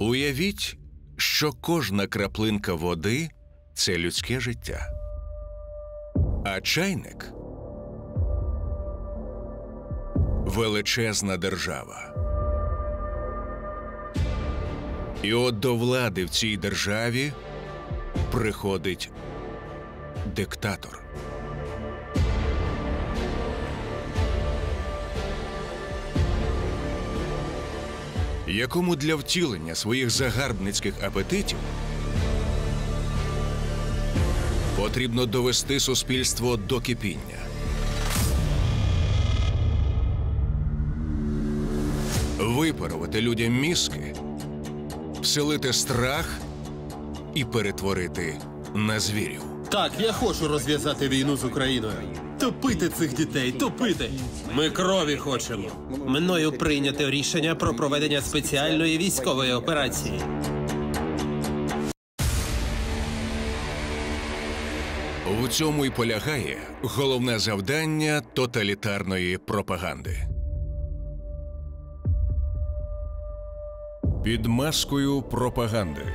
Уявіть, що кожна краплинка води – це людське життя. А чайник – величезна держава. І от до влади в цій державі приходить диктатор. Якому для втілення своїх загарбницьких апетитів потрібно довести суспільство до кипіння. Випарувати людям мізки, вселити страх і перетворити на звірів. Так, я хочу розв'язати війну з Україною. Топити цих дітей, топити! Ми крові хочемо. Мною прийнято рішення про проведення спеціальної військової операції. У цьому й полягає головне завдання тоталітарної пропаганди. Під маскою пропаганди.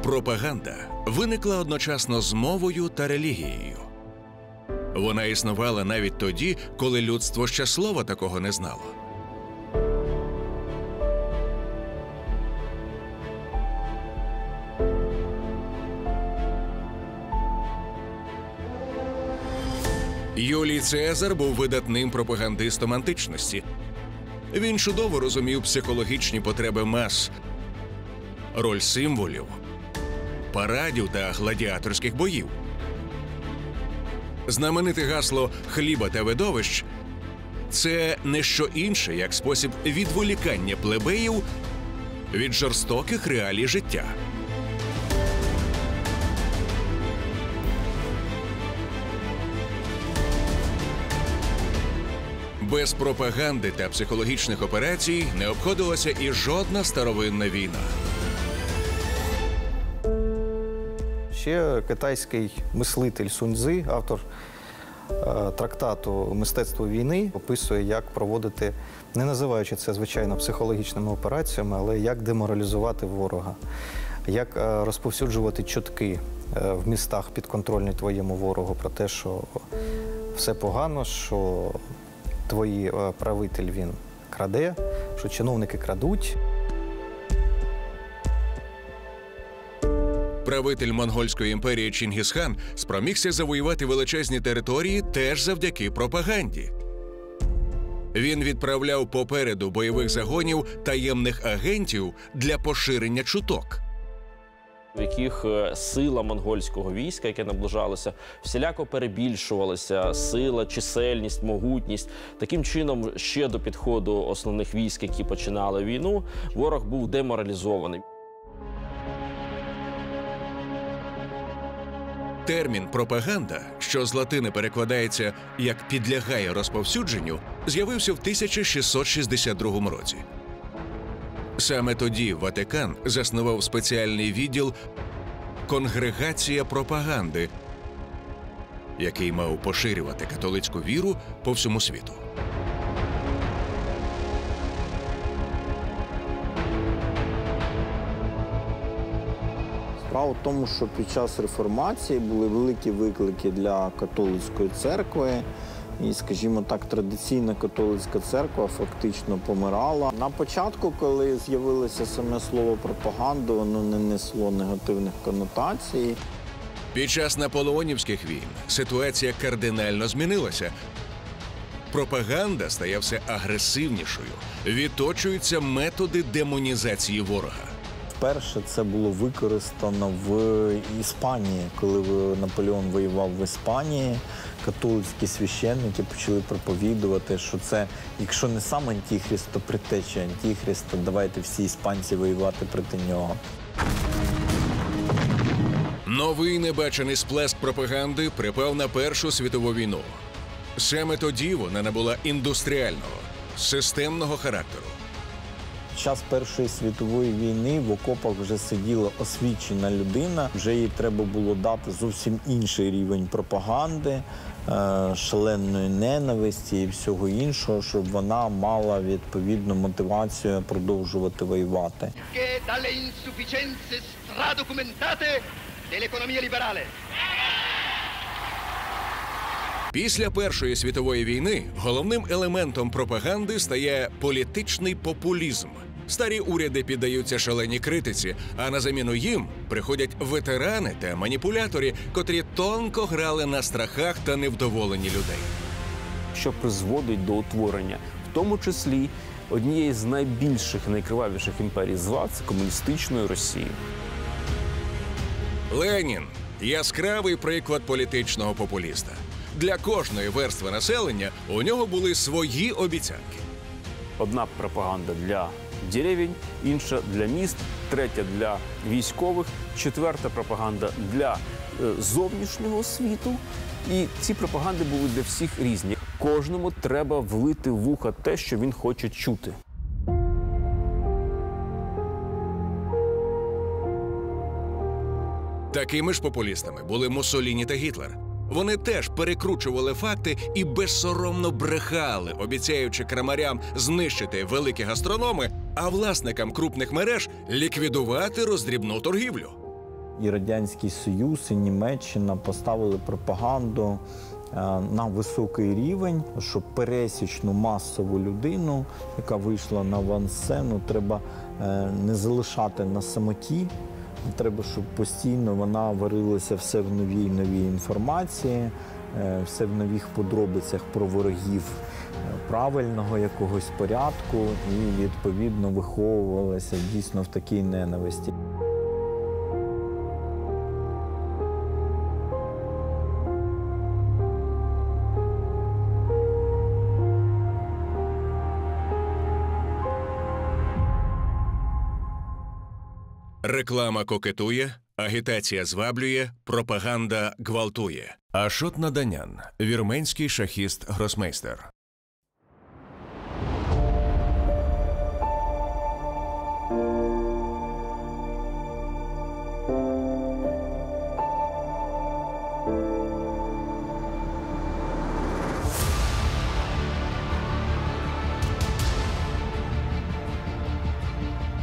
Пропаганда виникла одночасно з мовою та релігією. Вона існувала навіть тоді, коли людство ще слова такого не знало. Юлій Цезар був видатним пропагандистом античності. Він чудово розумів психологічні потреби мас, роль символів, парадів та гладіаторських боїв. Знамените гасло «хліба та видовищ» – це не що інше, як спосіб відволікання плебеїв від жорстоких реалій життя. Без пропаганди та психологічних операцій не обходилася і жодна старовинна війна. Ще китайський мислитель Сунь Цзи, автор трактату «Мистецтво війни», описує, як проводити, не називаючи це, звичайно, психологічними операціями, але як деморалізувати ворога, як розповсюджувати чутки в містах підконтрольні твоєму ворогу про те, що все погано, що твій правитель, він краде, що чиновники крадуть. Правитель Монгольської імперії Чингісхан спромігся завоювати величезні території теж завдяки пропаганді. Він відправляв попереду бойових загонів таємних агентів для поширення чуток. В яких сила монгольського війська, яке наближалося, всіляко перебільшувалася сила, чисельність, могутність. Таким чином, ще до підходу основних військ, які починали війну, ворог був деморалізований. Термін «пропаганда», що з латини перекладається як «підлягає розповсюдженню», з'явився в 1662 році. Саме тоді Ватикан заснував спеціальний відділ «Конгрегація пропаганди», який мав поширювати католицьку віру по всьому світу. Справа в тому, що під час реформації були великі виклики для католицької церкви. І, скажімо так, традиційна католицька церква фактично помирала. На початку, коли з'явилося саме слово «пропаганда», воно не несло негативних конотацій. Під час наполеонівських війн ситуація кардинально змінилася. Пропаганда стає все агресивнішою, відточуються методи демонізації ворога. Вперше це було використано в Іспанії, коли Наполеон воював в Іспанії. Католицькі священники почали проповідувати, що це, якщо не сам антихрист, то предтеча антихриста, давайте всі іспанці воювати проти нього. Новий небачений сплеск пропаганди припав на Першу світову війну. Саме тоді вона набула індустріального, системного характеру. Під час Першої світової війни в окопах вже сиділа освічена людина, вже їй треба було дати зовсім інший рівень пропаганди, шаленої ненависті і всього іншого, щоб вона мала відповідну мотивацію продовжувати воювати. Dalle insufficienze stradocumentate dell'economia liberale. Після Першої світової війни головним елементом пропаганди стає політичний популізм. Старі уряди піддаються шаленій критиці, а на заміну їм приходять ветерани та маніпулятори, котрі тонко грали на страхах та невдоволенні людей. Що призводить до утворення, в тому числі, однієї з найбільших і найкривавіших імперій зла – це комуністичної Росії. Ленін – яскравий приклад політичного популіста. Для кожної верстви населення у нього були свої обіцянки. Одна пропаганда для деревень, інша для міст, третя для військових, четверта пропаганда для зовнішнього світу. І ці пропаганди були для всіх різні. Кожному треба влити в вуха те, що він хоче чути. Такими ж популістами були Муссоліні та Гітлер. Вони теж перекручували факти і безсоромно брехали, обіцяючи крамарям знищити великі гастрономи, а власникам крупних мереж ліквідувати роздрібну торгівлю. І Радянський Союз, і Німеччина поставили пропаганду на високий рівень, що пересічну масову людину, яка вийшла на авансцену, треба не залишати на самоті. Треба, щоб постійно вона варилася все в новій і новій інформації, все в нових подробицях про ворогів правильного якогось порядку і, відповідно, виховувалася дійсно в такій ненависті. Реклама кокетує, агітація зваблює, пропаганда гвалтує. Ашот Наданян, вірменський шахіст-гросмейстер.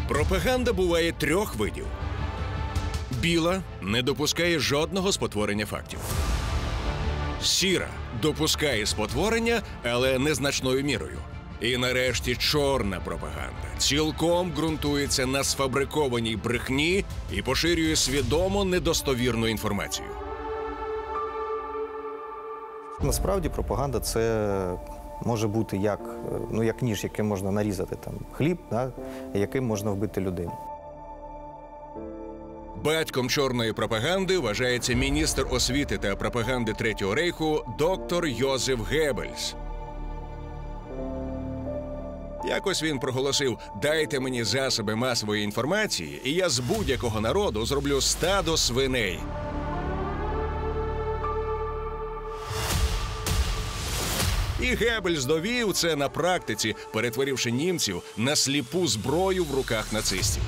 Пропаганда буває трьох видів. Біла не допускає жодного спотворення фактів. Сіра допускає спотворення, але незначною мірою. І нарешті чорна пропаганда цілком ґрунтується на сфабрикованій брехні і поширює свідомо недостовірну інформацію. Насправді пропаганда – це може бути як ніж, яким можна нарізати хліб, яким можна вбити людину. Батьком чорної пропаганди вважається міністр освіти та пропаганди Третього рейху доктор Йозеф Геббельс. Якось він проголосив: «Дайте мені засоби масової інформації, і я з будь-якого народу зроблю стадо свиней». І Геббельс довів це на практиці, перетворивши німців на сліпу зброю в руках нацистів.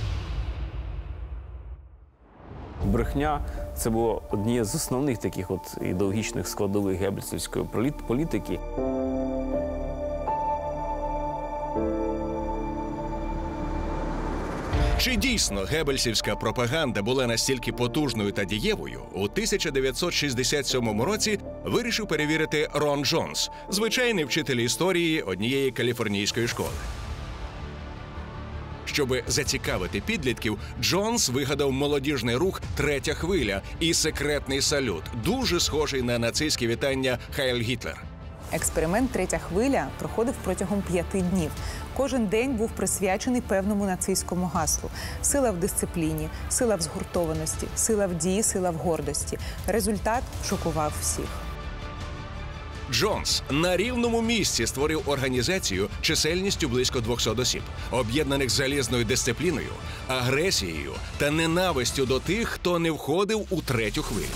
Брехня – це було однією з основних таких ідеологічних складових геббельсівської політики. Чи дійсно геббельсівська пропаганда була настільки потужною та дієвою, у 1967 році вирішив перевірити Рон Джонс, звичайний вчитель історії однієї каліфорнійської школи. Щоби зацікавити підлітків, Джонс вигадав молодіжний рух «Третя хвиля» і секретний салют, дуже схожий на нацистське вітання «Хайль Гітлер». Експеримент «Третя хвиля» проходив протягом 5 днів. Кожен день був присвячений певному нацистському гаслу. Сила в дисципліні, сила в згуртованості, сила в дії, сила в гордості. Результат шокував всіх. Джонс на рівному місці створив організацію чисельністю близько 200 осіб, об'єднаних залізною дисципліною, агресією та ненавистю до тих, хто не входив у третю хвилю.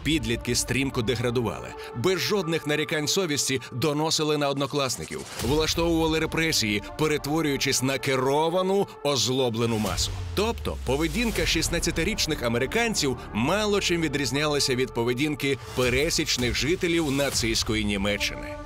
Підлітки стрімко деградували, без жодних нарікань совісті доносили на однокласників, влаштовували репресії, перетворюючись на керовану, озлоблену масу. Тобто поведінка 16-річних американців мало чим відрізнялася від поведінки пересічних жителів нацистської Німеччини.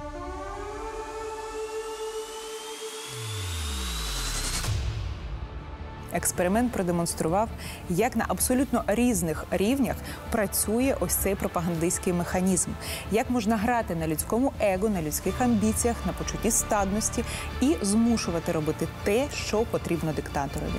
Експеримент продемонстрував, як на абсолютно різних рівнях працює ось цей пропагандистський механізм. Як можна грати на людському его, на людських амбіціях, на почутті стадності і змушувати робити те, що потрібно диктаторові.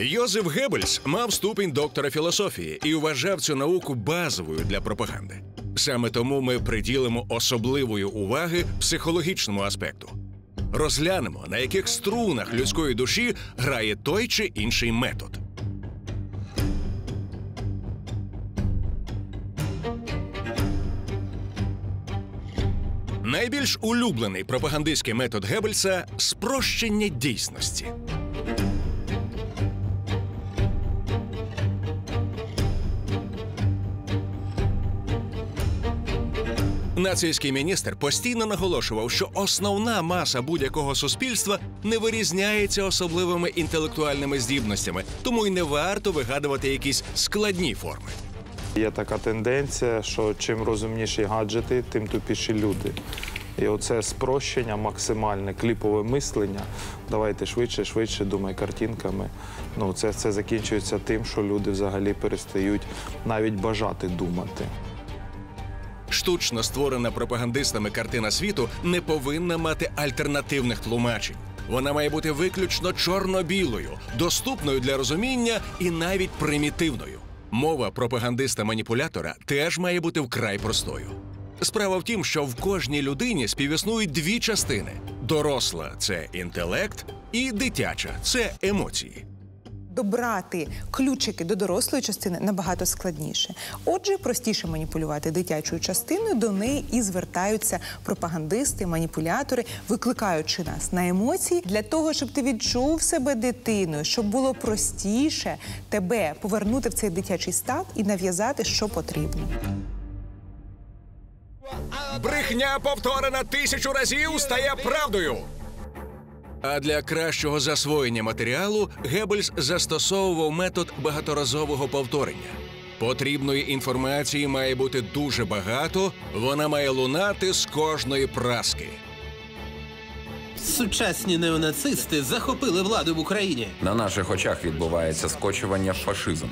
Йозеф Геббельс мав ступінь доктора філософії і вважав цю науку базовою для пропаганди. Саме тому ми приділимо особливої уваги психологічному аспекту. Розглянемо, на яких струнах людської душі грає той чи інший метод. Найбільш улюблений пропагандистський метод Геббельса – спрощення дійсності. Нацистський міністр постійно наголошував, що основна маса будь-якого суспільства не вирізняється особливими інтелектуальними здібностями, тому й не варто вигадувати якісь складні форми. Є така тенденція, що чим розумніші гаджети, тим тупіші люди. І оце спрощення максимальне, кліпове мислення. Давайте швидше, швидше, думай картинками. Ну, це закінчується тим, що люди взагалі перестають навіть бажати думати. Штучно створена пропагандистами картина світу не повинна мати альтернативних тлумачень. Вона має бути виключно чорно-білою, доступною для розуміння і навіть примітивною. Мова пропагандиста-маніпулятора теж має бути вкрай простою. Справа в тім, що в кожній людині співіснують дві частини. Доросла – це інтелект, і дитяча – це емоції. Добрати ключики до дорослої частини набагато складніше. Отже, простіше маніпулювати дитячою частиною, до неї і звертаються пропагандисти, маніпулятори, викликаючи нас на емоції для того, щоб ти відчув себе дитиною, щоб було простіше тебе повернути в цей дитячий стан і нав'язати, що потрібно. Брехня, повторена 1000 разів, стає правдою! А для кращого засвоєння матеріалу Геббельс застосовував метод багаторазового повторення. Потрібної інформації має бути дуже багато, вона має лунати з кожної праски. Сучасні неонацисти захопили владу в Україні. На наших очах відбувається скочування в фашизм.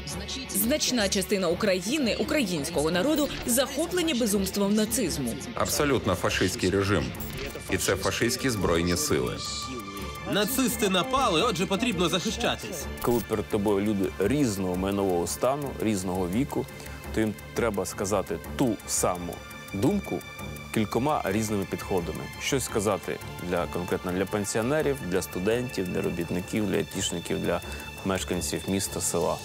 Значна частина України, українського народу, захоплені безумством нацизму. Абсолютно фашистський режим. І це фашистські збройні сили. Нацисти напали, отже, потрібно захищатись. Коли перед тобою люди різного майнового стану, різного віку, то їм треба сказати ту саму думку кількома різними підходами. Щось сказати конкретно для пенсіонерів, для студентів, для робітників, для айтішників, для мешканців міста, села.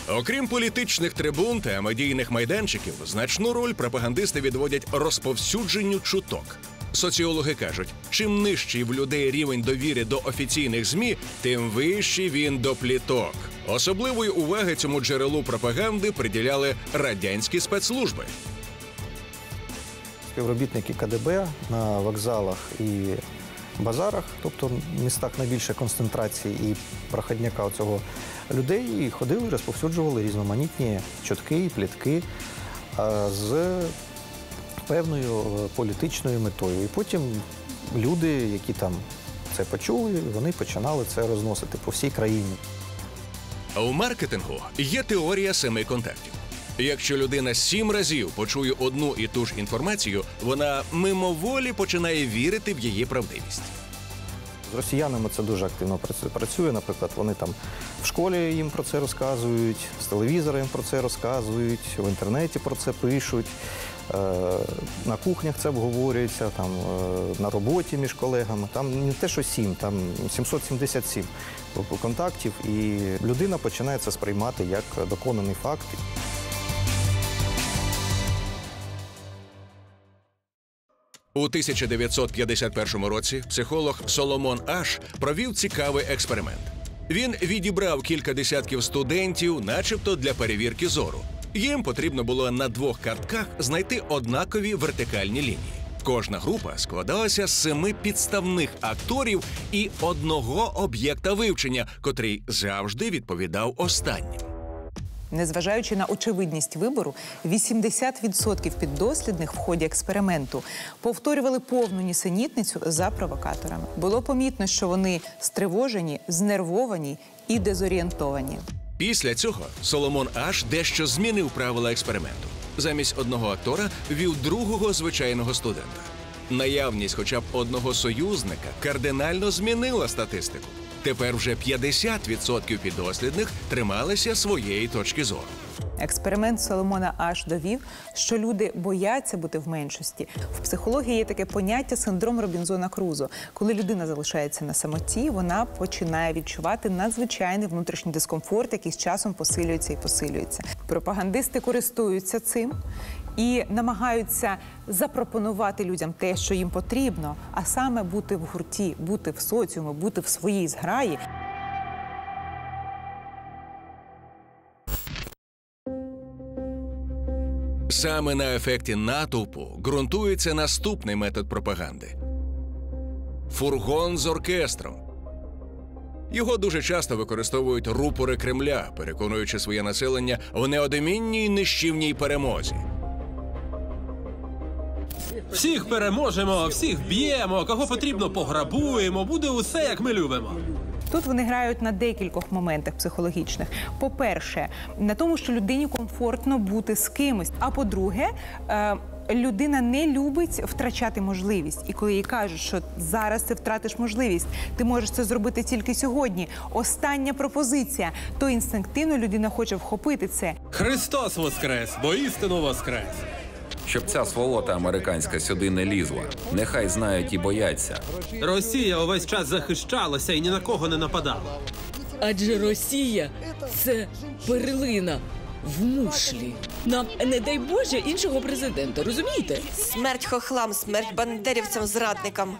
Окрім політичних трибун та медійних майданчиків, значну роль пропагандисти відводять розповсюдженню чуток. Соціологи кажуть, чим нижчий в людей рівень довіри до офіційних ЗМІ, тим вищий він до пліток. Особливої уваги цьому джерелу пропаганди приділяли радянські спецслужби. Співробітники КДБ на вокзалах і базарах, тобто в містах найбільшої концентрації і проходняка цього людей, і ходили, розповсюджували різноманітні чутки і плітки з певною політичною метою. І потім люди, які там це почули, вони починали це розносити по всій країні. У маркетингу є теорія 7 контактів. Якщо людина 7 разів почує одну і ту ж інформацію, вона мимоволі починає вірити в її правдивість. З росіянами це дуже активно працює. Наприклад, вони там в школі їм про це розказують, з телевізора їм про це розказують, в інтернеті про це пишуть. На кухнях це обговорюється, там, на роботі між колегами. Там не те, що 7, там 777 контактів, і людина починає це сприймати як доконаний факт. У 1951 році психолог Соломон Аш провів цікавий експеримент. Він відібрав кілька десятків студентів, начебто для перевірки зору. Їм потрібно було на 2 картках знайти однакові вертикальні лінії. Кожна група складалася з 7 підставних акторів і 1 об'єкта вивчення, котрий завжди відповідав останнім. Незважаючи на очевидність вибору, 80% піддослідних в ході експерименту повторювали повну нісенітницю за провокаторами. Було помітно, що вони стривожені, знервовані і дезорієнтовані. Після цього Соломон Аш дещо змінив правила експерименту. Замість 1 актора ввів 2 звичайного студента. Наявність хоча б 1 союзника кардинально змінила статистику. Тепер вже 50% піддослідних трималися своєї точки зору. Експеримент Соломона Аш довів, що люди бояться бути в меншості. В психології є таке поняття синдром Робінзона Крузо. Коли людина залишається на самоті, вона починає відчувати надзвичайний внутрішній дискомфорт, який з часом посилюється і посилюється. Пропагандисти користуються цим і намагаються запропонувати людям те, що їм потрібно, а саме бути в гурті, бути в соціумі, бути в своїй зграї. Саме на ефекті натовпу ґрунтується наступний метод пропаганди – фургон з оркестром. Його дуже часто використовують рупори Кремля, переконуючи своє населення в неодмінній нищівній перемозі. Всіх переможемо, всіх б'ємо, кого потрібно пограбуємо, буде усе, як ми любимо. Тут вони грають на декількох моментах психологічних. По-перше, на тому, що людині комфортно бути з кимось. А по-друге, людина не любить втрачати можливість. І коли їй кажуть, що зараз ти втратиш можливість, ти можеш це зробити тільки сьогодні. Остання пропозиція. То інстинктивно людина хоче вхопити це. Христос воскрес, бо істину воскрес. Щоб ця сволота американська сюди не лізла. Нехай знають і бояться. Росія увесь час захищалася і ні на кого не нападала. Адже Росія – це перлина в мушлі. Нам, не дай Боже, іншого президента, розумієте? Смерть хохлам, смерть бандерівцям, зрадникам.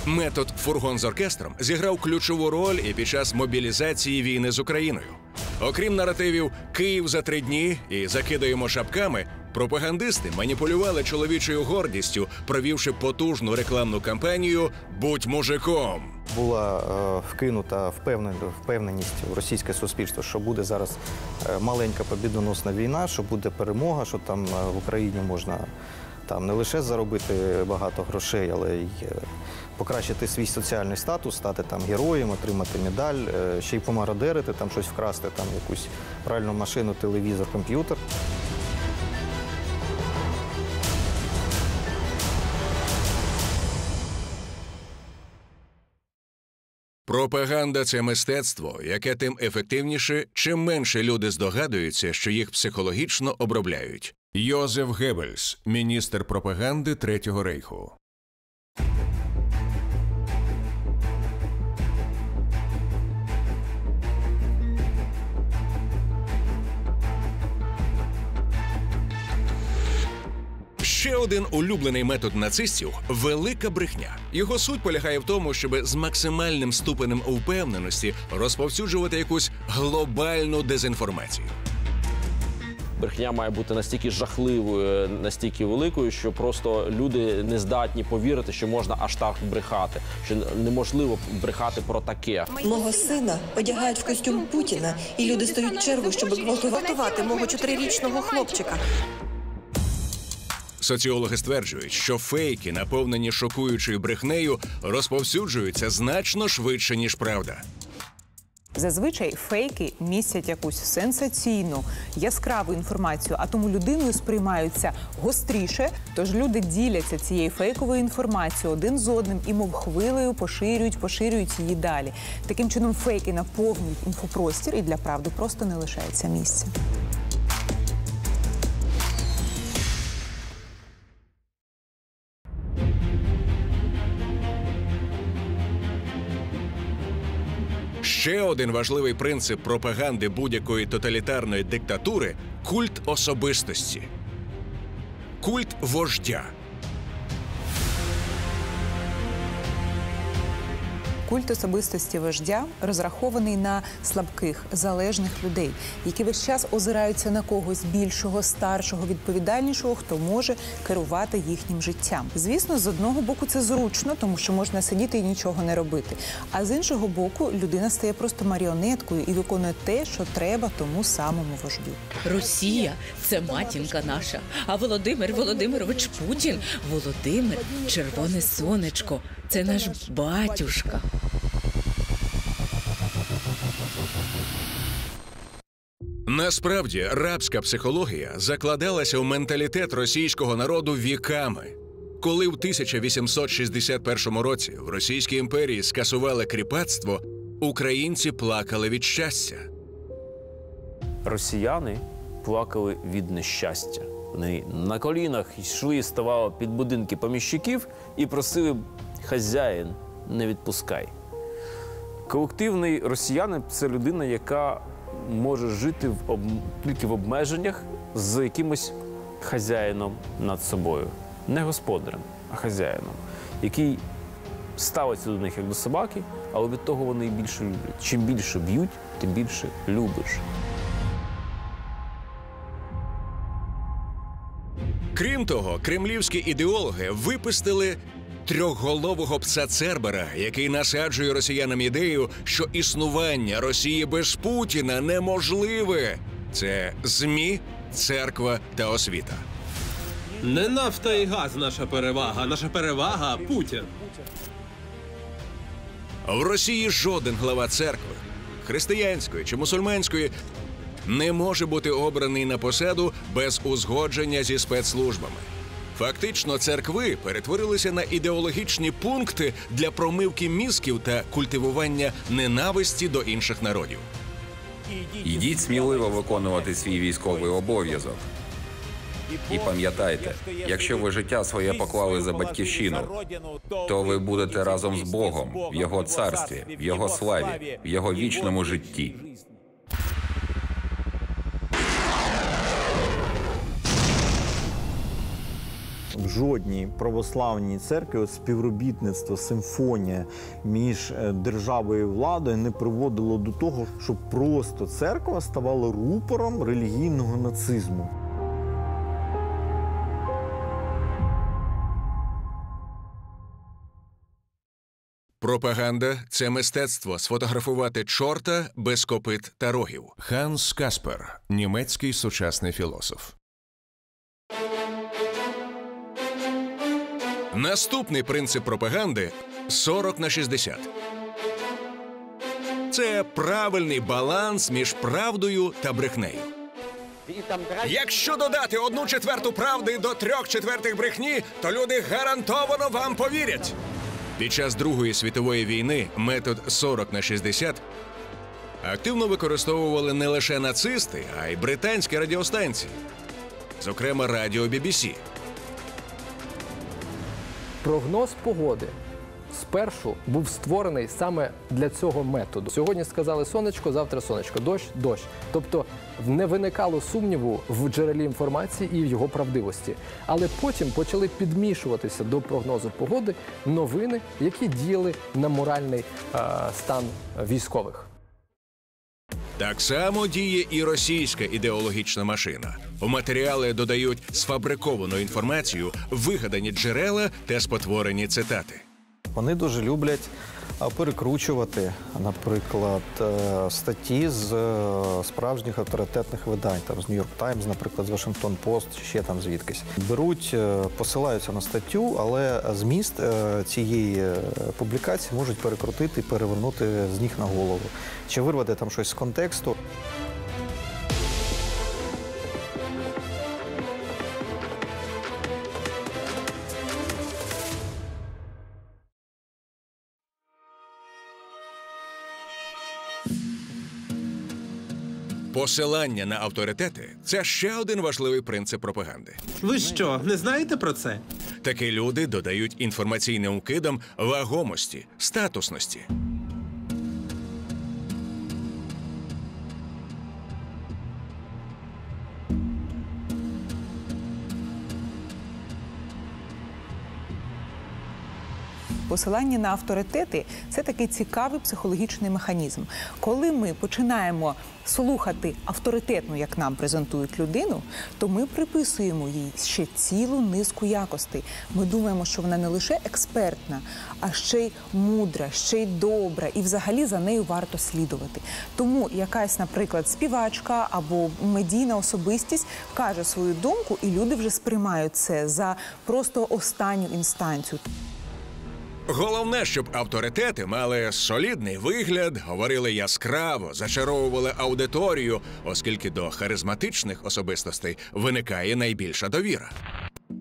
Метод «фургон з оркестром» зіграв ключову роль і під час мобілізації війни з Україною. Окрім наративів «Київ за 3 дні» і «Закидаємо шапками», пропагандисти маніпулювали чоловічою гордістю, провівши потужну рекламну кампанію «Будь мужиком». Була вкинута впевненість в російське суспільство, що буде зараз маленька побідоносна війна, що буде перемога, що там в Україні можна не лише заробити багато грошей, але й покращити свій соціальний статус, стати героєм, отримати медаль, ще й помародерити, щось вкрасти, якусь пральну машину, телевізор, комп'ютер. Пропаганда – це мистецтво, яке тим ефективніше, чим менше люди здогадуються, що їх психологічно обробляють. Йозеф Геббельс, міністр пропаганди Третього Рейху. Ще один улюблений метод нацистів – велика брехня. Його суть полягає в тому, щоб з максимальним ступенем впевненості розповсюджувати якусь глобальну дезінформацію. Брехня має бути настільки жахливою, настільки великою, що просто люди не здатні повірити, що можна аж так брехати, що неможливо брехати про таке. Мого сина одягають в костюм Путіна, і люди стоять в чергу, щоб гвалтувати мого 4-річного хлопчика. Соціологи стверджують, що фейки, наповнені шокуючою брехнею, розповсюджуються значно швидше, ніж правда. Зазвичай фейки містять якусь сенсаційну, яскраву інформацію, а тому людиною сприймаються гостріше, тож люди діляться цією фейковою інформацією один з одним і мов хвилею поширюють її далі. Таким чином фейки наповнюють інфопростір і для правди просто не лишається місця. Ще один важливий принцип пропаганди будь-якої тоталітарної диктатури – культ особистості. Культ вождя. Культ особистості вождя розрахований на слабких, залежних людей, які весь час озираються на когось більшого, старшого, відповідальнішого, хто може керувати їхнім життям. Звісно, з одного боку це зручно, тому що можна сидіти і нічого не робити. А з іншого боку, людина стає просто маріонеткою і виконує те, що треба тому самому вождю. Росія – це матінка наша, а Володимир Володимирович Путін – Володимир – червоне сонечко. Це наш батюшка. Насправді, рабська психологія закладалася в менталітет російського народу віками. Коли в 1861 році в Російській імперії скасували кріпацтво, українці плакали від щастя. Росіяни плакали від нещастя. Вони на колінах йшли, ставали під будинки поміщиків і просили: «Хазяїн, не відпускай». Колективний росіянин – це людина, яка може жити тільки в обмеженнях з якимось хазяїном над собою. Не господарем, а хазяїном, який ставиться до них як до собаки, але від того вони і більше люблять. Чим більше б'ють, тим більше любиш. Крім того, кремлівські ідеологи випустили трьохголового пса Цербера, який насаджує росіянам ідею, що існування Росії без Путіна неможливе. Це ЗМІ, церква та освіта. Не нафта і газ наша перевага – Путін. В Росії жоден глава церкви, християнської чи мусульманської, не може бути обраний на посаду без узгодження зі спецслужбами. Фактично, церкви перетворилися на ідеологічні пункти для промивки мізків та культивування ненависті до інших народів. Ідіть сміливо виконувати свій військовий обов'язок. І пам'ятайте, якщо ви життя своє поклали за батьківщину, то ви будете разом з Богом в Його царстві, в Його славі, в Його вічному житті. В жодній православній церкві співробітництво, симфонія між державою і владою не приводило до того, щоб просто церква ставала рупором релігійного нацизму. Пропаганда – це мистецтво сфотографувати чорта без копит та рогів. Ханс Каспер – німецький сучасний філософ. Наступний принцип пропаганди – 40/60. Це правильний баланс між правдою та брехнею. Якщо додати 1/4 правди до 3/4 брехні, то люди гарантовано вам повірять. Під час Другої світової війни метод 40/60 активно використовували не лише нацисти, а й британські радіостанції, зокрема радіо BBC. Прогноз погоди спершу був створений саме для цього методу. Сьогодні сказали сонечко, завтра сонечко, дощ – дощ. Тобто не виникало сумніву в джерелі інформації і в його правдивості. Але потім почали підмішуватися до прогнозу погоди новини, які діяли на моральний стан військових. Так само діє і російська ідеологічна машина. У матеріали додають сфабриковану інформацію, вигадані джерела та спотворені цитати. Вони дуже люблять перекручувати, наприклад, статті з справжніх авторитетних видань, там, з New York Times, наприклад, з Washington Post, ще там звідкись. Беруть, посилаються на статтю, але зміст цієї публікації можуть перекрутити і перевернути з ніг на голову. Чи вирвати там щось з контексту. Посилання на авторитети – це ще один важливий принцип пропаганди. Ви що, не знаєте про це? Такі люди додають інформаційним вкидам вагомості, статусності. Посилання на авторитети – це такий цікавий психологічний механізм. Коли ми починаємо слухати авторитетну, як нам презентують людину, то ми приписуємо їй ще цілу низку якостей. Ми думаємо, що вона не лише експертна, а ще й мудра, ще й добра, і взагалі за нею варто слідувати. Тому якась, наприклад, співачка або медійна особистість каже свою думку, і люди вже сприймають це за просто останню інстанцію. Головне, щоб авторитети мали солідний вигляд, говорили яскраво, зачаровували аудиторію, оскільки до харизматичних особистостей виникає найбільша довіра.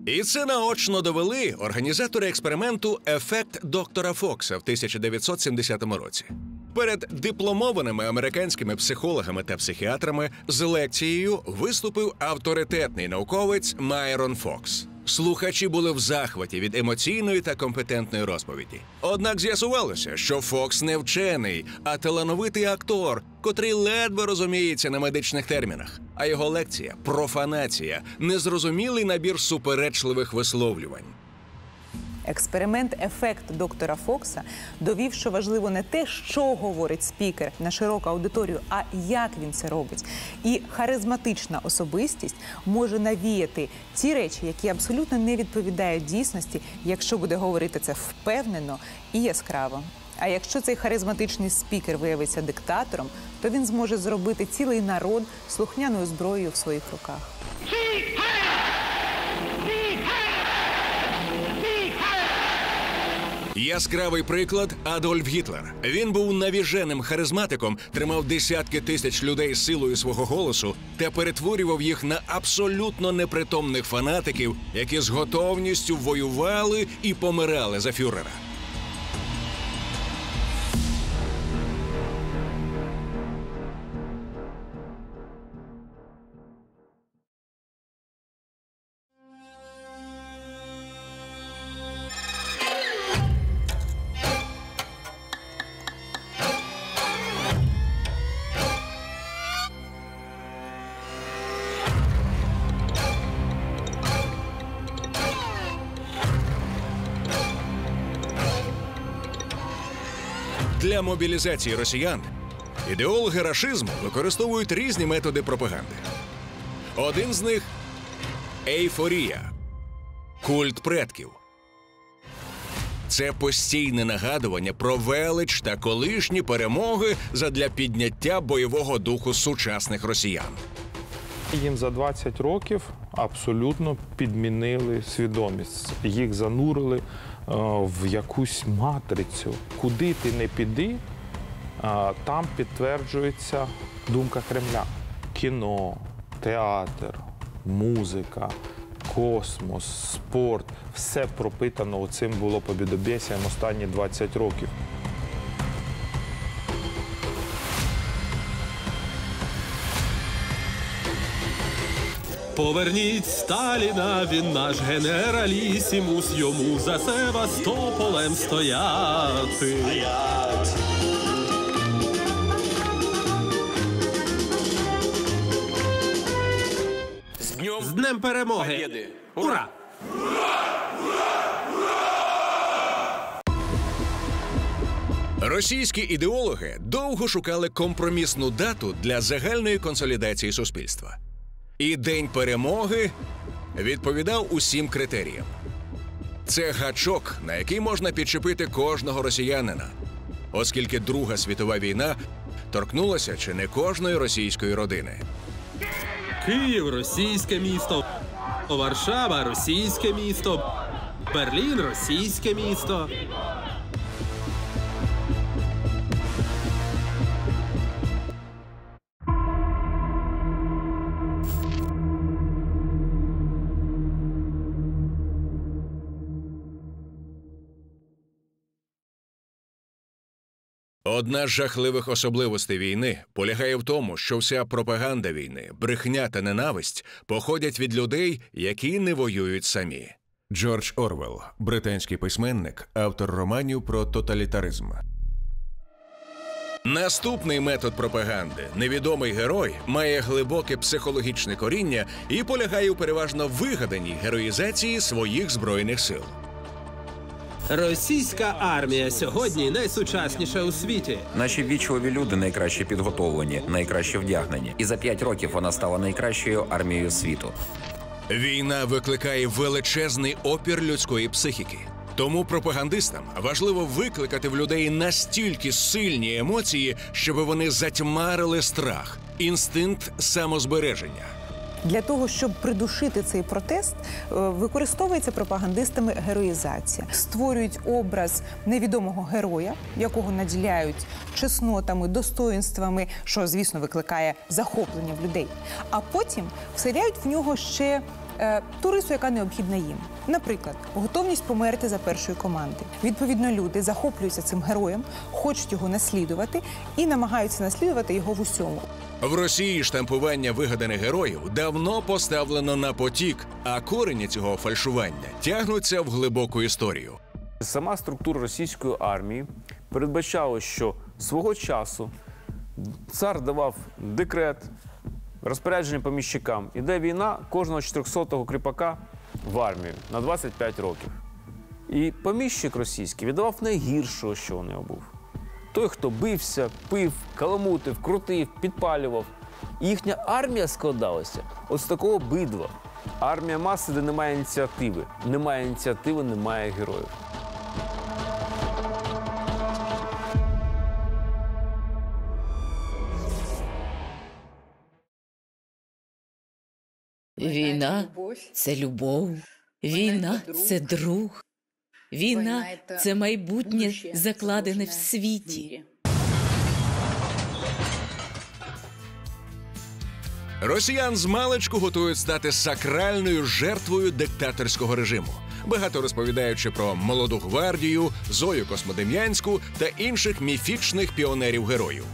І це наочно довели організатори експерименту «Ефект доктора Фокса» в 1970 році. Перед дипломованими американськими психологами та психіатрами з лекцією виступив авторитетний науковець Майрон Фокс. Слухачі були в захваті від емоційної та компетентної розповіді. Однак з'ясувалося, що Фокс не вчений, а талановитий актор, котрий ледве розуміється на медичних термінах. А його лекція – профанація, незрозумілий набір суперечливих висловлювань. Експеримент «Ефект доктора Фокса» довів, що важливо не те, що говорить спікер на широку аудиторію, а як він це робить. І харизматична особистість може навіяти ті речі, які абсолютно не відповідають дійсності, якщо буде говорити це впевнено і яскраво. А якщо цей харизматичний спікер виявиться диктатором, то він зможе зробити цілий народ слухняною зброєю в своїх руках. Яскравий приклад – Адольф Гітлер. Він був навіженим харизматиком, тримав десятки тисяч людей силою свого голосу та перетворював їх на абсолютно непритомних фанатиків, які з готовністю воювали і помирали за фюрера. Для мобілізації росіян ідеологи рашизму використовують різні методи пропаганди. Один з них – ейфорія, культ предків. Це постійне нагадування про велич та колишні перемоги задля підняття бойового духу сучасних росіян. Їм за 20 років абсолютно підмінили свідомість. Їх занурили в якусь матрицю. Куди ти не піди, там підтверджується думка Кремля. Кіно, театр, музика, космос, спорт – все пропитано оцим було побєдобєсієм останні 20 років. Поверніть Сталіна, він наш генералісімус, йому за Севастополем стояти. З Днем Перемоги! Ура! Російські ідеологи довго шукали компромісну дату для загальної консолідації суспільства. І День Перемоги відповідав усім критеріям. Це гачок, на який можна підчепити кожного росіянина. оскільки Друга світова війна торкнулася чи не кожної російської родини. Київ – російське місто, Варшава – російське місто, Берлін – російське місто. Одна з жахливих особливостей війни полягає в тому, що вся пропаганда війни, брехня та ненависть походять від людей, які не воюють самі. Джордж Орвелл, британський письменник, автор романів про тоталітаризм. Наступний метод пропаганди «Невідомий герой» має глибоке психологічне коріння і полягає у переважно вигаданій героїзації своїх Збройних сил. Російська армія сьогодні найсучасніша у світі. Наші ввічливі люди найкраще підготовлені, найкраще вдягнені. І за 5 років вона стала найкращою армією світу. Війна викликає величезний опір людської психіки. Тому пропагандистам важливо викликати в людей настільки сильні емоції, щоб вони затьмарили страх, інстинкт самозбереження. Для того, щоб придушити цей протест, використовується пропагандистами героїзація. Створюють образ невідомого героя, якого наділяють чеснотами, достоїнствами, що, звісно, викликає захоплення в людей. А потім вселяють в нього ще ту рису, яка необхідна їм. Наприклад, готовність померти за першої команди. Відповідно, люди захоплюються цим героєм, хочуть його наслідувати і намагаються наслідувати його в усьому. В Росії штампування вигаданих героїв давно поставлено на потік, а корені цього фальшування тягнуться в глибоку історію. Сама структура російської армії передбачала, що свого часу цар давав декрет, розпорядження поміщикам. Іде війна кожного 400-го кріпака в армію на 25 років. І поміщик російський віддавав найгіршого, що у нього був. Той, хто бився, пив, каламутив, крутив, підпалював. І їхня армія складалася от з такого бидла. Армія маси, де немає ініціативи. Немає ініціативи, немає героїв. Війна – це любов. Війна – це друг. Війна – це майбутнє, закладене в світі. Росіян змалечку готують стати сакральною жертвою диктаторського режиму, багато розповідаючи про Молоду гвардію, Зою Космодем'янську та інших міфічних піонерів-героїв.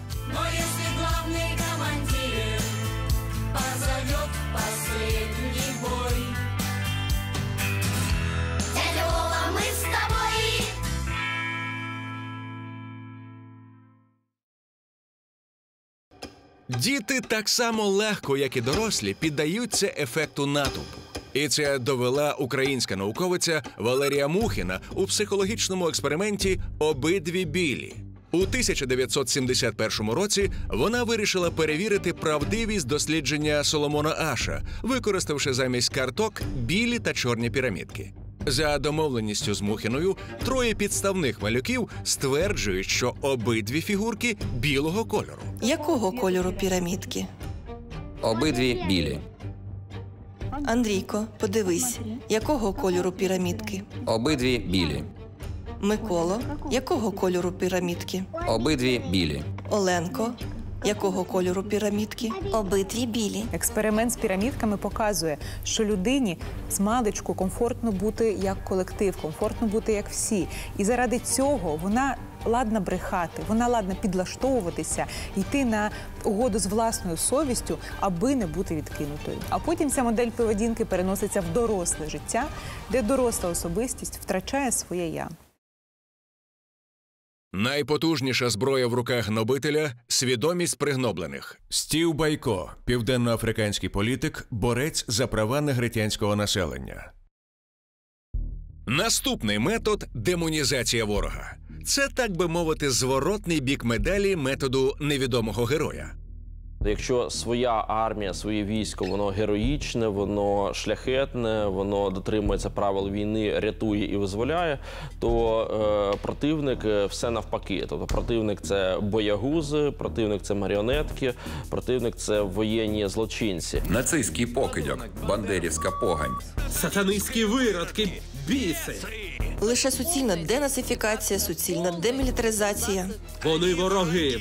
Діти так само легко, як і дорослі, піддаються ефекту натовпу. І це довела українська науковиця Валерія Мухіна у психологічному експерименті «Обидві білі». У 1971 році вона вирішила перевірити правдивість дослідження Соломона Аша, використавши замість карток білі та чорні пірамідки. За домовленістю з Мухіною, троє підставних малюків стверджують, що обидві фігурки білого кольору. Якого кольору пірамідки? Обидві білі. Андрійко, подивись, якого кольору пірамідки? Обидві білі. Миколо, якого кольору пірамідки? Обидві білі. Оленко, якого кольору пірамідки? Обидві білі. Експеримент з пірамідками показує, що людині змалечку комфортно бути як колектив, комфортно бути як всі. І заради цього вона ладна брехати, вона ладна підлаштовуватися, йти на угоду з власною совістю, аби не бути відкинутою. А потім ця модель поведінки переноситься в доросле життя, де доросла особистість втрачає своє «я». Найпотужніша зброя в руках гнобителя – свідомість пригноблених. Стів Байко – південноафриканський політик, борець за права негритянського населення. Наступний метод – демонізація ворога. Це, так би мовити, зворотний бік медалі методу невідомого героя. Якщо своя армія, своє військо, воно героїчне, воно шляхетне, воно дотримується правил війни, рятує і визволяє, то противник все навпаки. Тобто противник – це боягузи, противник – це маріонетки, противник – це воєнні злочинці. Нацистський покидьок, бандерівська погань. Сатанистські виродки, біси. Лише суцільна денацифікація, суцільна демілітаризація. Вони вороги.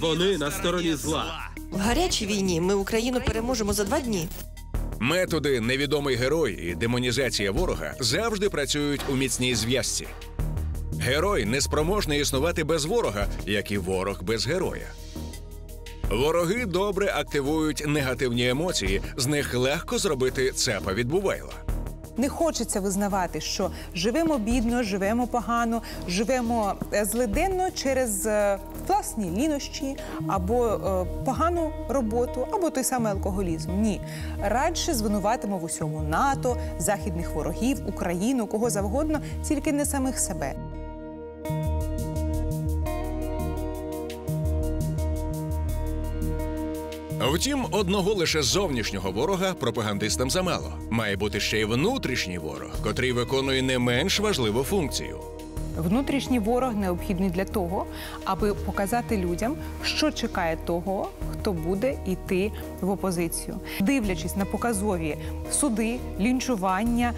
Вони на стороні зла. В гарячій війні ми Україну переможемо за 2 дні. Методи «невідомий герой» і демонізація ворога завжди працюють у міцній зв'язці. Герой неспроможний існувати без ворога, як і ворог без героя. Вороги добре активують негативні емоції, з них легко зробити цапа від Бувайла. Не хочеться визнавати, що живемо бідно, живемо погано, живемо злиденно через власні лінощі, або погану роботу, або той самий алкоголізм. Ні. Радше звинуватимо в усьому НАТО, західних ворогів, Україну, кого завгодно, тільки не самих себе. Втім, одного лише зовнішнього ворога пропагандистам замало. Має бути ще й внутрішній ворог, котрий виконує не менш важливу функцію. Внутрішній ворог необхідний для того, аби показати людям, що чекає того, хто буде йти в опозицію. Дивлячись на показові суди, лінчування,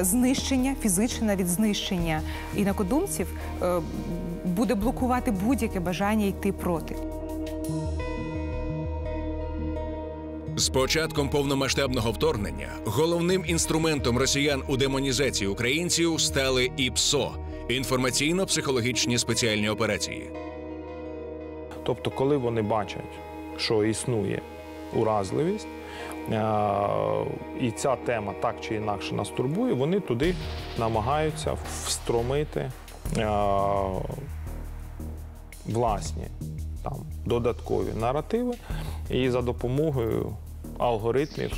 знищення, фізичне навіть знищення інакодумців, буде блокувати будь-яке бажання йти проти. З початком повномасштабного вторгнення головним інструментом росіян у демонізації українців стали ІПСО – інформаційно-психологічні спеціальні операції. Тобто, коли вони бачать, що існує уразливість, і ця тема так чи інакше нас турбує, вони туди намагаються встромити власні додаткові наративи, і за допомогою алгоритмів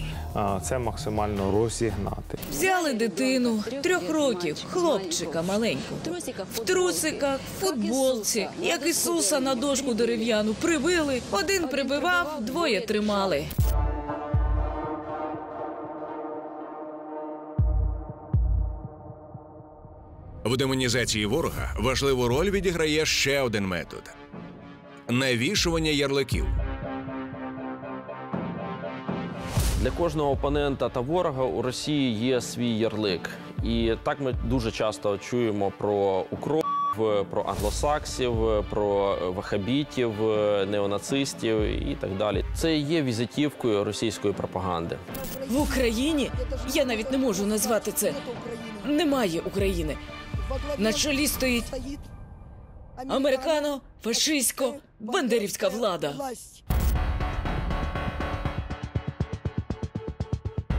це максимально розігнати. Взяли дитину 3 років, хлопчика маленького, в трусиках, в футболці, як Ісуса на дошку дерев'яну прибили. 1 прибивав, 2 тримали. В демонізації ворога важливу роль відіграє ще один метод – навішування ярликів. Для кожного опонента та ворога у Росії є свій ярлик. І так ми дуже часто чуємо про укропів, про англосаксів, про вахабітів, неонацистів і так далі. Це є візитівкою російської пропаганди. В Україні, я навіть не можу назвати це, немає України. На чолі стоїть американо-фашистсько-бандерівська влада.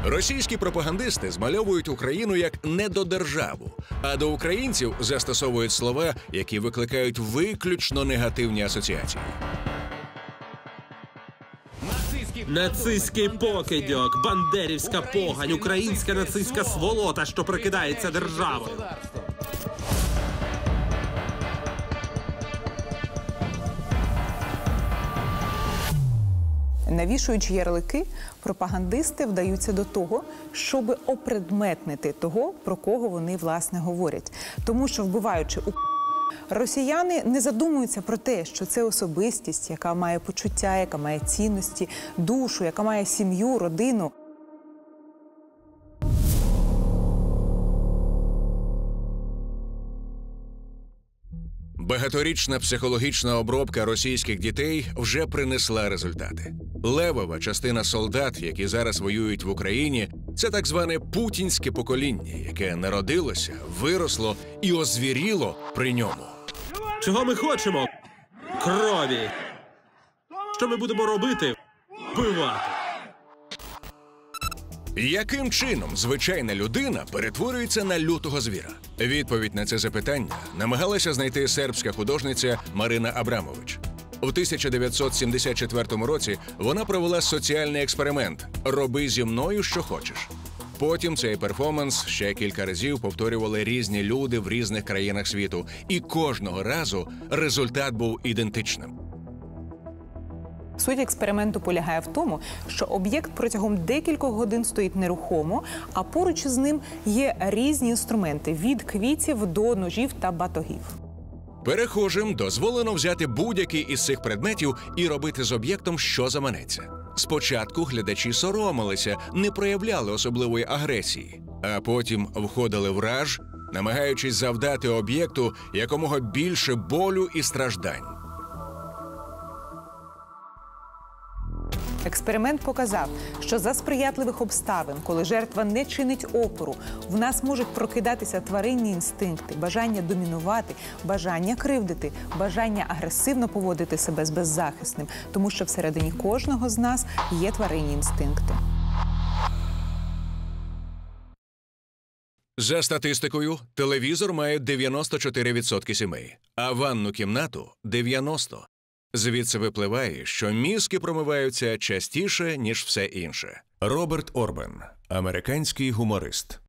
Російські пропагандисти змальовують Україну як недодержаву, а до українців застосовують слова, які викликають виключно негативні асоціації. Нацистський покидьок, бандерівська погань, українська нацистська сволота, що прикидається державою. Навішуючи ярлики, пропагандисти вдаються до того, щоб опредметнити того, про кого вони, власне, говорять. Тому що, вбиваючи росіяни не задумуються про те, що це особистість, яка має почуття, яка має цінності, душу, яка має сім'ю, родину. Багаторічна психологічна обробка російських дітей вже принесла результати. Левова частина солдат, які зараз воюють в Україні, це так зване путінське покоління, яке народилося, виросло і озвіріло при ньому. Чого ми хочемо? Крові. Що ми будемо робити? Вбивати. Яким чином звичайна людина перетворюється на лютого звіра? Відповідь на це запитання намагалася знайти сербська художниця Марина Абрамович. У 1974 році вона провела соціальний експеримент «Роби зі мною, що хочеш». Потім цей перформанс ще кілька разів повторювали різні люди в різних країнах світу. І кожного разу результат був ідентичним. Суть експерименту полягає в тому, що об'єкт протягом декількох годин стоїть нерухомо, а поруч із ним є різні інструменти – від квітів до ножів та батогів. Перехожим дозволено взяти будь-який із цих предметів і робити з об'єктом, що заманеться. Спочатку глядачі соромилися, не проявляли особливої агресії, а потім входили в раж, намагаючись завдати об'єкту якомога більше болю і страждань. Експеримент показав, що за сприятливих обставин, коли жертва не чинить опору, в нас можуть прокидатися тваринні інстинкти, бажання домінувати, бажання кривдити, бажання агресивно поводити себе з беззахисним, тому що всередині кожного з нас є тваринні інстинкти. За статистикою, телевізор має 94% сімей, а ванну кімнату – 90%. Звідси випливає, що мізки промиваються частіше, ніж все інше. Роберт Орбен, американський гуморист.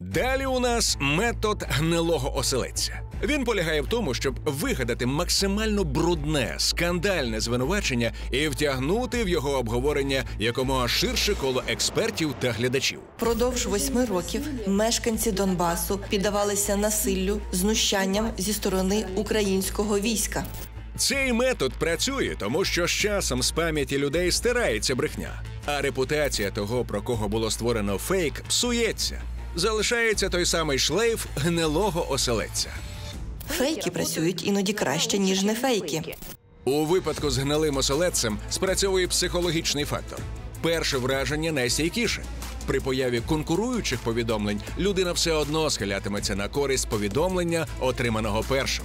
Далі у нас метод гнилого оселедця. Він полягає в тому, щоб вигадати максимально брудне, скандальне звинувачення і втягнути в його обговорення якомога ширше коло експертів та глядачів. Продовж 8 років мешканці Донбасу піддавалися насиллю, знущанням зі сторони українського війська. Цей метод працює, тому що з часом з пам'яті людей стирається брехня, а репутація того, про кого було створено фейк, псується. Залишається той самий шлейф гнилого оселедця. Фейки працюють іноді краще, ніж не фейки. У випадку з гнилим оселедцем спрацьовує психологічний фактор. Перше враження найстійкіше. При появі конкуруючих повідомлень людина все одно схилятиметься на користь повідомлення, отриманого першим.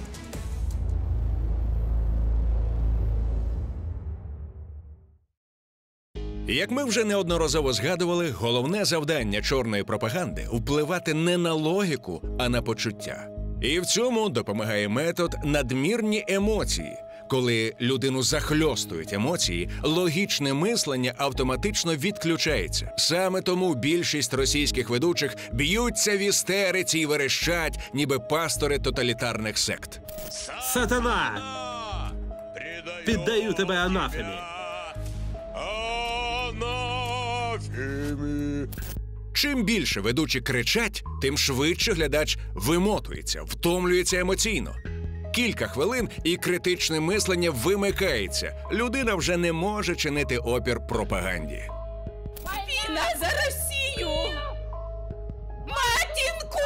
Як ми вже неодноразово згадували, головне завдання чорної пропаганди – впливати не на логіку, а на почуття. І в цьому допомагає метод надмірні емоції. Коли людину захльостують емоції, логічне мислення автоматично відключається. Саме тому більшість російських ведучих б'ються в істериці і верещать, ніби пастори тоталітарних сект. Сатана! Піддаю тебе анафемі! Чим більше ведучі кричать, тим швидше глядач вимотується, втомлюється емоційно. Кілька хвилин і критичне мислення вимикається. Людина вже не може чинити опір пропаганді. Війна за Росію! Матінку!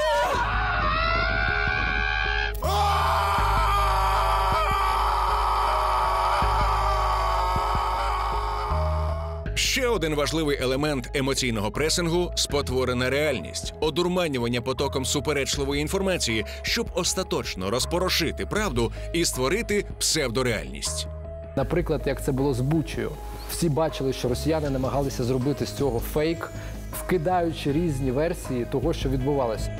Ще один важливий елемент емоційного пресингу – спотворена реальність, одурманювання потоком суперечливої інформації, щоб остаточно розпорошити правду і створити псевдореальність. Наприклад, як це було з Бучею. Всі бачили, що росіяни намагалися зробити з цього фейк, вкидаючи різні версії того, що відбувалося.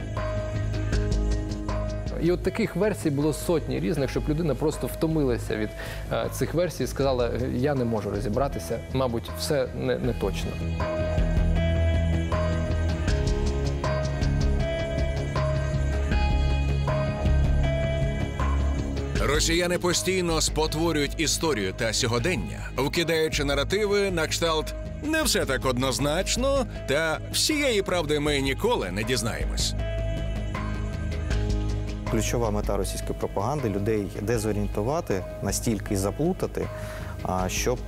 І от таких версій було сотні різних, щоб людина просто втомилася від цих версій і сказала, я не можу розібратися, мабуть, все не точно. Росіяни постійно спотворюють історію та сьогодення, вкидаючи наративи на кшталт «не все так однозначно» та «всієї правди ми ніколи не дізнаємось». Ключова мета російської пропаганди – людей дезорієнтувати, настільки заплутати, щоб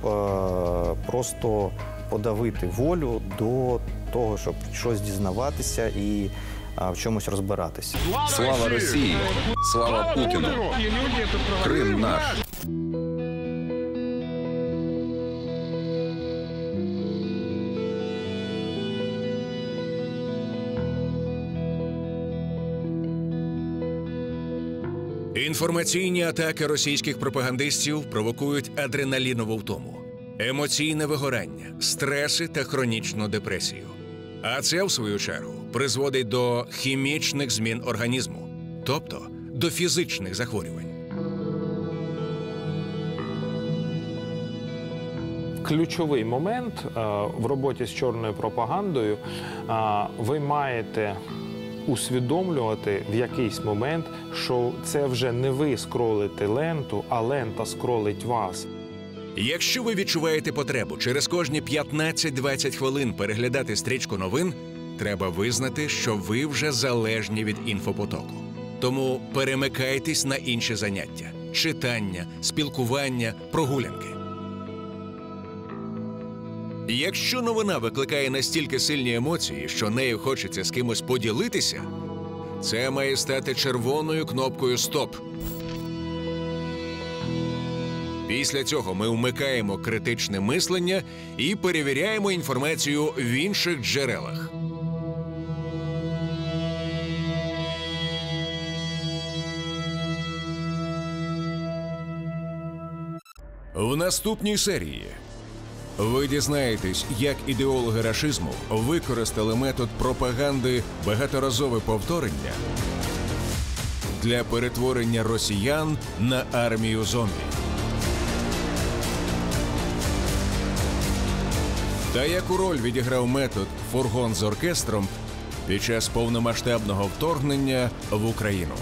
просто подавити волю до того, щоб щось дізнаватися і в чомусь розбиратися. Слава Росії! Слава Путіну! Крим наш! Інформаційні атаки російських пропагандистів провокують адреналінову втому, емоційне вигорання, стреси та хронічну депресію. А це, в свою чергу, призводить до хімічних змін організму, тобто до фізичних захворювань. Ключовий момент в роботі з чорною пропагандою – ви маєте усвідомлювати в якийсь момент, що це вже не ви скролите ленту, а лента скролить вас. Якщо ви відчуваєте потребу через кожні 15-20 хвилин переглядати стрічку новин, треба визнати, що ви вже залежні від інфопотоку. Тому перемикайтесь на інші заняття – читання, спілкування, прогулянки. Якщо новина викликає настільки сильні емоції, що нею хочеться з кимось поділитися, це має стати червоною кнопкою «Стоп». Після цього ми вмикаємо критичне мислення і перевіряємо інформацію в інших джерелах. В наступній серії ви дізнаєтесь, як ідеологи рашизму використали метод пропаганди «багаторазове повторення» для перетворення росіян на армію зомбі. Та яку роль відіграв метод «фургон з оркестром» під час повномасштабного вторгнення в Україну.